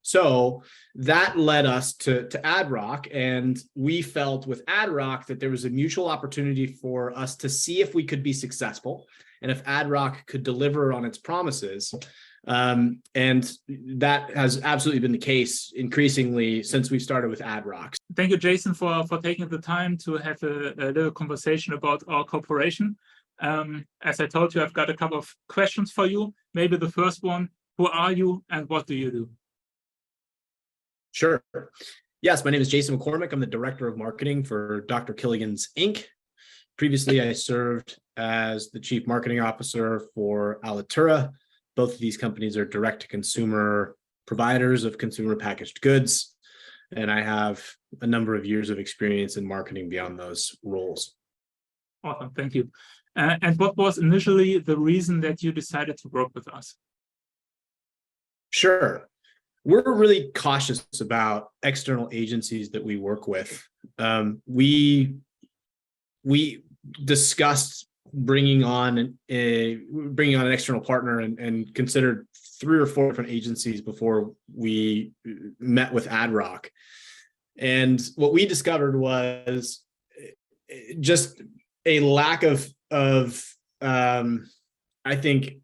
So that led us to AdRock, and we felt with AdRock that there was a mutual opportunity for us to see if we could be successful and if AdRock could deliver on its promises. And that has absolutely been the case increasingly since we started with AdRock. Thank you, Jason, for taking the time to have a little conversation about our cooperation. As I told you, I've got a couple of questions for you. Maybe the first one, who are you and what do you do? Sure. Yes, my name is Jason McCormick. I'm the Director of Marketing for Dr. Killigans, Inc. Previously, I served as the Chief Marketing Officer for Alitura. Both of these companies are direct-to-consumer providers of consumer packaged goods, and I have a number of years of experience in marketing beyond those roles. Awesome, thank you. And what was initially the reason that you decided to work with us? Sure. We're really cautious about external agencies that we work with. We discussed bringing on an external partner and considered 3 or 4 different agencies before we met with AdRock. And what we discovered was just a lack of I think,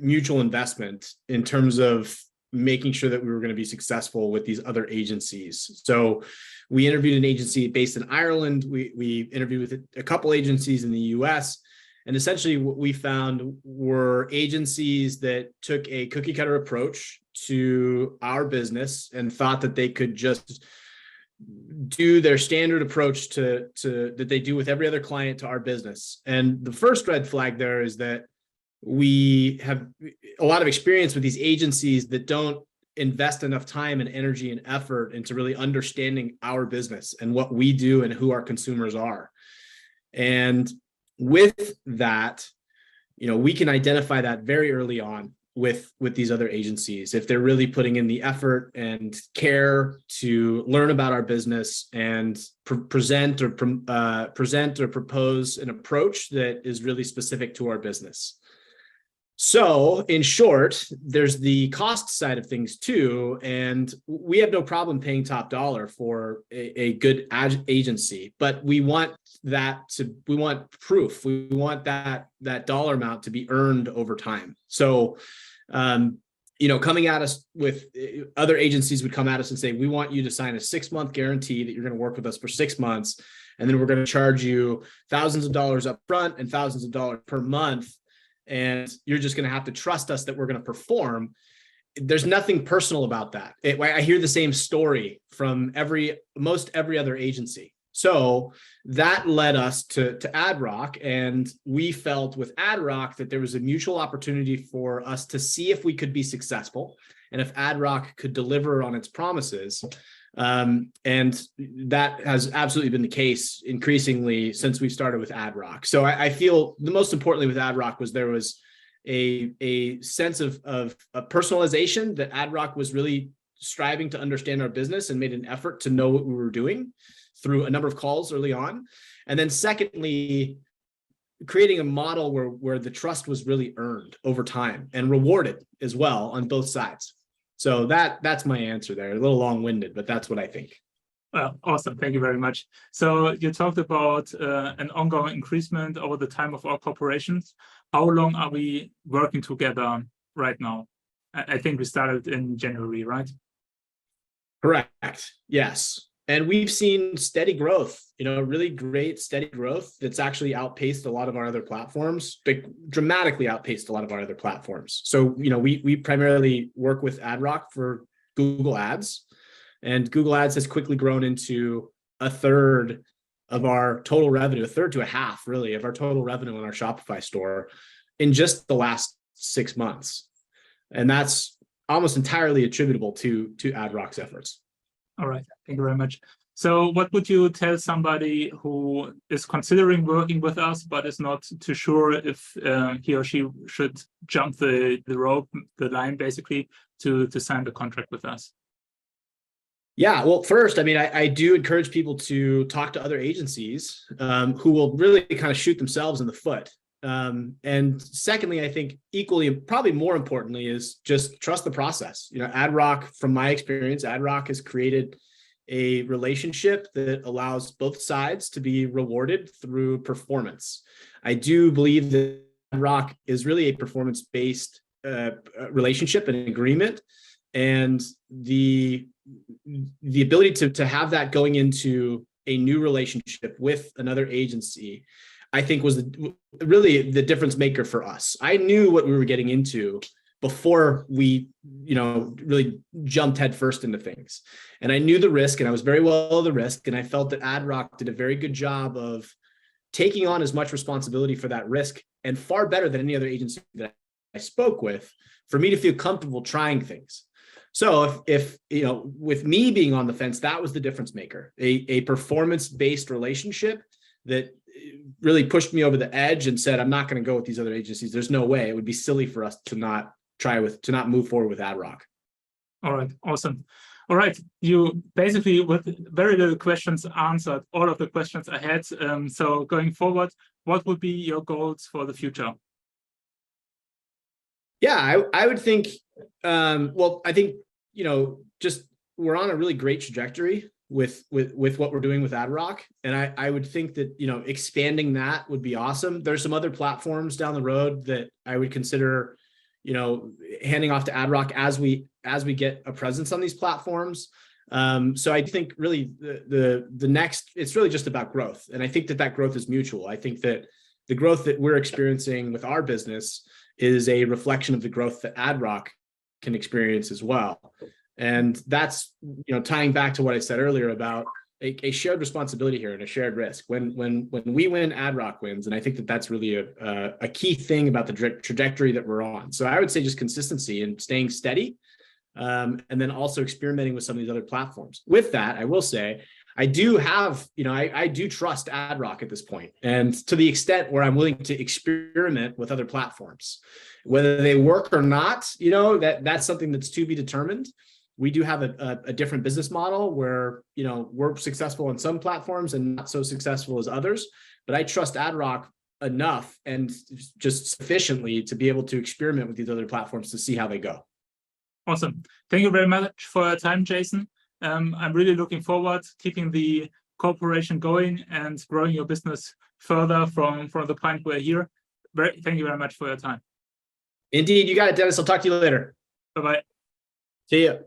mutual investment in terms of making sure that we were going to be successful with these other agencies. So we interviewed an agency based in Ireland. We interviewed with a couple agencies in the US. And essentially what we found were agencies that took a cookie cutter approach to our business and thought that they could just do their standard approach to that they do with every other client to our business. And the first red flag there is that we have a lot of experience with these agencies that don't invest enough time and energy and effort into really understanding our business and what we do and who our consumers are. And with that, we can identify that very early on with these other agencies, if they're really putting in the effort and care to learn about our business and present or propose an approach that is really specific to our business. So in short, there's the cost side of things too, and we have no problem paying top dollar for a good agency, but we want proof. We want that dollar amount to be earned over time. So, coming at us with other agencies would come at us and say, we want you to sign a 6-month guarantee that you're going to work with us for 6 months, and then we're going to charge you thousands of dollars up front and thousands of dollars per month. And you're just going to have to trust us that we're going to perform. There's nothing personal about that. I hear the same story from most every other agency. So that led us to AdRock, and we felt with AdRock that there was a mutual opportunity for us to see if we could be successful and if AdRock could deliver on its promises. And that has absolutely been the case increasingly since we started with AdRock. So I feel the most importantly with AdRock was there was a sense of personalization, that AdRock was really striving to understand our business and made an effort to know what we were doing through a number of calls early on. And then secondly, creating a model where the trust was really earned over time and rewarded as well on both sides. So that's my answer there. A little long-winded, but that's what I think. Well, awesome. Thank you very much. So you talked about an ongoing increasement over the time of our corporations. How long are we working together right now? I think we started in January, right? Correct. Yes. And we've seen steady growth, really great steady growth that's actually outpaced a lot of our other platforms, dramatically outpaced a lot of our other platforms. So, we primarily work with AdRock for Google Ads, and Google Ads has quickly grown into a third of our total revenue, a third to a half really of our total revenue in our Shopify store in just the last 6 months. And that's almost entirely attributable to AdRock's efforts. All right, thank you very much. So what would you tell somebody who is considering working with us, but is not too sure if he or she should jump the line basically to sign the contract with us? Yeah, well, first, I do encourage people to talk to other agencies who will really kind of shoot themselves in the foot And secondly, I think equally, probably more importantly, is just trust the process. AdRock, from my experience, AdRock has created a relationship that allows both sides to be rewarded through performance. I do believe that AdRock is really a performance-based relationship and agreement, and the ability to have that going into a new relationship with another agency, I think was really the difference maker for us. I knew what we were getting into before we, really jumped headfirst into things. And I knew the risk, and I was very well aware of the risk. And I felt that AdRock did a very good job of taking on as much responsibility for that risk, and far better than any other agency that I spoke with, for me to feel comfortable trying things. So if with me being on the fence, that was the difference maker, a performance-based relationship that really pushed me over the edge and said, I'm not going to go with these other agencies. There's no way. It would be silly for us to not move forward with AdRock. All right. Awesome. All right. You basically, with very little questions, answered all of the questions I had. So going forward, what would be your goals for the future? Yeah, I would think, I think, just we're on a really great trajectory with what we're doing with AdRock. And I would think that, expanding that would be awesome. There's some other platforms down the road that I would consider, handing off to AdRock as we get a presence on these platforms. So I think really the next, it's really just about growth. And I think that growth is mutual. I think that the growth that we're experiencing with our business is a reflection of the growth that AdRock can experience as well. And that's, tying back to what I said earlier about a shared responsibility here and a shared risk. When we win, AdRock wins. And I think that that's really a key thing about the trajectory that we're on. So I would say just consistency and staying steady, and then also experimenting with some of these other platforms. With that, I will say, I do have, I do trust AdRock at this point, and to the extent where I'm willing to experiment with other platforms, whether they work or not, that's something that's to be determined. We do have a different business model where, we're successful on some platforms and not so successful as others, but I trust AdRock enough and just sufficiently to be able to experiment with these other platforms to see how they go. Awesome. Thank you very much for your time, Jason. I'm really looking forward to keeping the cooperation going and growing your business further from the point we're here. Thank you very much for your time. Indeed. You got it, Dennis. I'll talk to you later. Bye-bye. See ya.